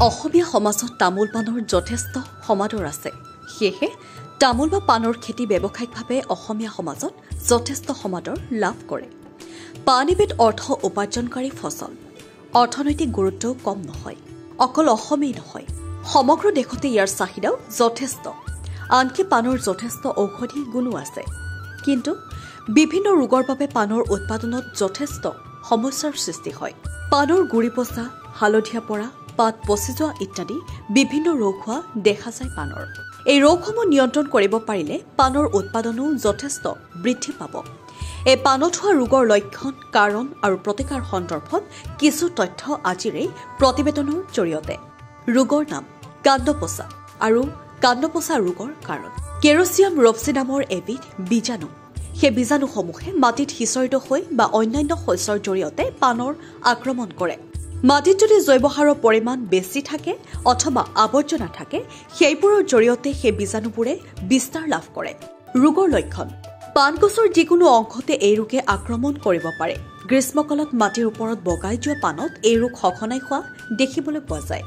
অসমীয়া সমাজত তামোল পাণৰ যথেষ্ট সমাদৰ আছে। সেয়েহে তামোল বা পাণৰ খেতি ব্যৱসায়িকভাৱে অসমীয়া সমাজত যথেষ্ট সমাদৰ লাভ কৰে। পাণ এবিধ অৰ্থ উপাৰ্জনকাৰী ফচল। অৰ্থনৈতিক গুৰুত্বও কম নহয়। অকল অসমেই নহয়, সমগ্ৰ দেশতে ইয়াৰ চাহিদাও যথেষ্ট। আনকি পাণৰ যথেষ্ট ঔষধি গুণো আছে। কিন্তু বিভিন্ন ৰোগৰ বাবে পাণৰ উৎপাদনত যথেষ্ট সমস্যাৰ সৃষ্টি হয়। পাণৰ গুৰি পচা, হালধীয়া পৰা, পাত পচি যোৱা ইত্যাদি বিভিন্ন ৰোগ হোৱা দেখা যায় পাণৰ। এই ৰোগসমূহ নিয়ন্ত্ৰণ কৰিব পাৰিলে পাণৰ উৎপাদনো যথেষ্ট বৃদ্ধি পাব। এই পাণত হোৱা ৰোগৰ লক্ষণ, কাৰণ আৰু প্ৰতিকাৰ সন্দৰ্ভত কিছু তথ্য আজিৰ এই প্ৰতিবেদনৰ জৰিয়তে। ৰোগৰ নাম কাণ্ডপচা আৰু কাণ্ডপচা ৰোগৰ কাৰণ। কেৰচিয়াম ৰপচি নামৰ এবিধ বীজাণু। সেই বীজাণুসমূহে মাটিত সিঁচৰিত হৈ বা অন্যান্য শস্যৰ জৰিয়তে পাণৰ আক্ৰমণ কৰে। মাটিত যদি জৈৱ সাৰৰ পৰিমাণ বেছি থাকে অথবা আৱৰ্জনা থাকে, সেইবোৰৰ জৰিয়তে সেই বীজাণুবোৰে বিস্তাৰ লাভ কৰে। ৰোগৰ লক্ষণ: পাণ গছৰ যিকোনো অংশতে এই ৰোগে আক্ৰমণ কৰিব পাৰে। গ্ৰীষ্মকালত মাটিৰ ওপৰত বগাই যোৱা পাণত এই ৰোগ সঘনাই হোৱা দেখিবলৈ পোৱা যায়।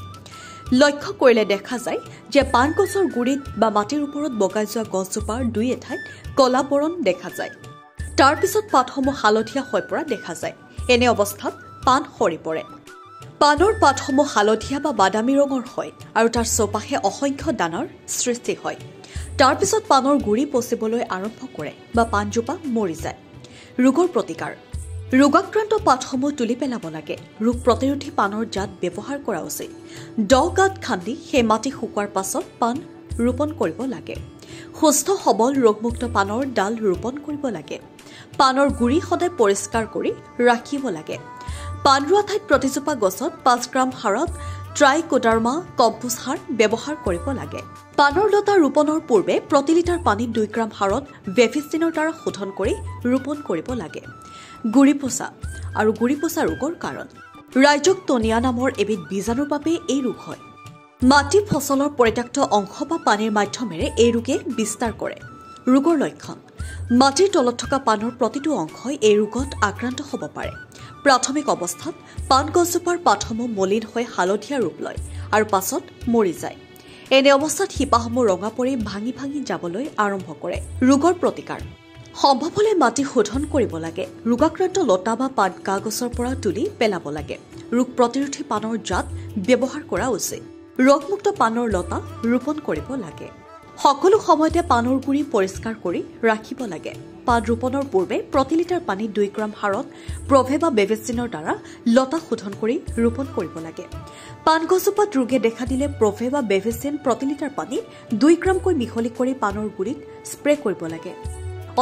লক্ষ্য কৰিলে দেখা যায় যে পাণ গছৰ গুৰিত বা মাটিৰ ওপৰত বগাই যোৱা গছজোপাৰ দুই এঠাইত কলা বৰণ দেখা যায়। তাৰ পিছত পাতসমূহ হালধীয়া হৈ পৰা দেখা যায়। এনে অৱস্থাত পাণ সৰি পৰে। পাণৰ পাতসমূহ হালধীয়া বা বাদামী ৰঙৰ হয় আৰু তাৰ চৌপাশে অসংখ্য দানাৰ সৃষ্টি হয়। তাৰ পিছত পাণৰ গুৰি পচিবলৈ আৰম্ভ কৰে বা পাণজোপা মৰি যায়। ৰোগৰ প্ৰতিকাৰ: ৰোগাক্ৰান্ত পাতসমূহ তুলি পেলাব লাগে। ৰোগ প্ৰতিৰোধী পাণৰ জাত ব্যৱহাৰ কৰা উচিত। দ গাঁত খান্দি সেই মাটি শুকোৱাৰ পাছত পাণ ৰোপণ কৰিব লাগে। সুস্থ সবল ৰোগমুক্ত পাণৰ ডাল ৰোপণ কৰিব লাগে। পাণৰ গুৰি সদায় পৰিষ্কাৰ কৰি ৰাখিব লাগে। পাণ ৰোৱা ঠাইত প্ৰতিজোপা গছত 5 গ্ৰাম সাৰত ট্ৰাইকোডাৰ্মা কম্পোষ্ট সাৰ ব্যৱহাৰ কৰিব লাগে। পাণৰ লতা ৰোপণৰ পূৰ্বে প্ৰতি লিটাৰ পানীত 2 গ্ৰাম সাৰত বেফিষ্টিনৰ দ্বাৰা শোধন কৰি ৰোপণ কৰিব লাগে। গুৰিপচা আৰু গুৰিপচা ৰোগৰ কাৰণ: ৰাইজকটনিয়া নামৰ এবিধ বীজাণুৰ বাবে এই ৰোগ হয়। মাটি ফচলৰ পৰিত্যক্ত অংশ বা পানীৰ মাধ্যমেৰে এই ৰোগে বিস্তাৰ কৰে। ৰোগৰ লক্ষণ: মাটিৰ তলত থকা পাণৰ প্ৰতিটো অংশই এই ৰোগত আক্ৰান্ত হ'ব পাৰে। প্ৰাথমিক অৱস্থাত পাণ গছজোপাৰ পাতসমূহ মলিন হৈ হালধীয়া ৰূপ লয় আৰু পাছত মৰি যায়। এনে অৱস্থাত শিপাসমূহ ৰঙা পৰি ভাঙি ভাঙি যাবলৈ আৰম্ভ কৰে। ৰোগৰ প্ৰতিকাৰ: সম্ভৱ হলে মাটি শোধন কৰিব লাগে। ৰোগাক্ৰান্ত লতা বা পাত গা গছৰ পৰা তুলি পেলাব লাগে। ৰোগ প্ৰতিৰোধী পাণৰ জাত ব্যৱহাৰ কৰা উচিত। ৰোগমুক্ত পাণৰ লতা ৰোপণ কৰিব লাগে। সকলো সময়তে পাণৰ গুৰি পৰিষ্কাৰ কৰি ৰাখিব লাগে। পাণ ৰোপণৰ পূৰ্বে প্ৰতি লিটাৰ পানীত 2 গ্ৰাম সাৰত প্ৰভে বা বেভেচিনৰ দ্বাৰা লতা শোধন কৰি ৰোপণ কৰিব লাগে। পাণ গছজোপাত ৰোগে দেখা দিলে প্ৰভে বা বেভেচিন প্ৰতি লিটাৰ পানীত 2 গ্ৰামকৈ মিহলি কৰি পাণৰ গুৰিত স্প্ৰে কৰিব লাগে।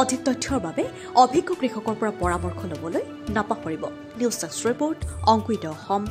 অধিক তথ্যৰ বাবে অভিজ্ঞ কৃষকৰ পৰা পৰামৰ্শ লবলৈ নাপাহৰিব। নিউজ ডেস্ক ৰিপৰ্ট, অংকুৰিত অসম।